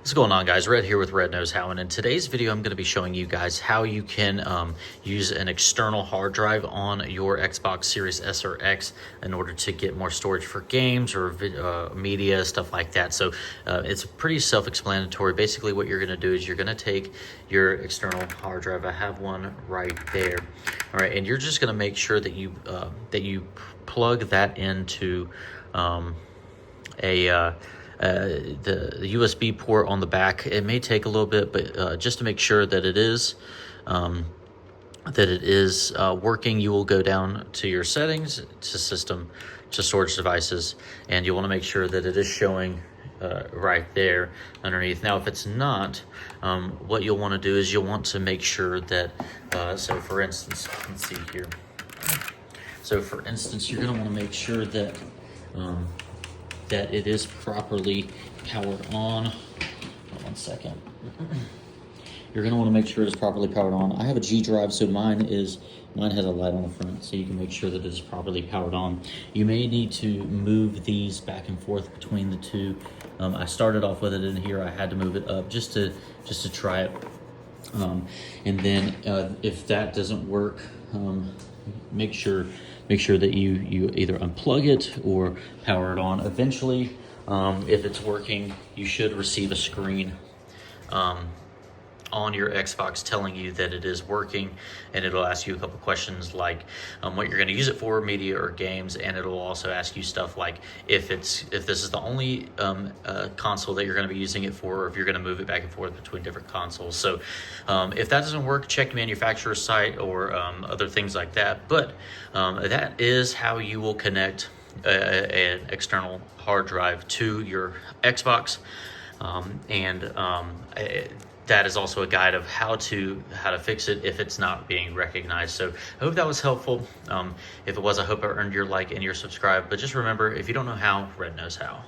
What's going on, guys? Red here with Red Knows How, and in today's video I'm going to be showing you guys how you can use an external hard drive on your Xbox Series S or X in order to get more storage for games or media, stuff like that. So it's pretty self-explanatory. Basically what you're going to do is you're going to take your external hard drive. I have one right there. All right, and you're just going to make sure that you plug that into the USB port on the back. It may take a little bit, but just to make sure that it is working, you will go down to your settings, to system, to storage devices, and you want to make sure that it is showing right there underneath. Now, if it's not, what you'll want to do is you'll want to make sure that, so for instance, let's see here. So for instance, you're going to want to make sure that that it is properly powered on. Hold on 1 second. You're going to want to make sure it's properly powered on. I have a G drive, so mine has a light on the front, so you can make sure that it is properly powered on. You may need to move these back and forth between the two. I started off with it in here. I had to move it up just to try it. And then if that doesn't work, make sure that you either unplug it or power it on. Eventually, if it's working, you should receive a screen on your Xbox telling you that it is working, and it'll ask you a couple questions like what you're going to use it for, media or games, and it'll also ask you stuff like if this is the only console that you're going to be using it for, or if you're going to move it back and forth between different consoles. So if that doesn't work, check manufacturer's site or other things like that. But that is how you will connect an external hard drive to your Xbox, that is also a guide of how to fix it if it's not being recognized. So I hope that was helpful. If it was, I hope I earned your like and your subscribe. But just remember, if you don't know how, Red knows how.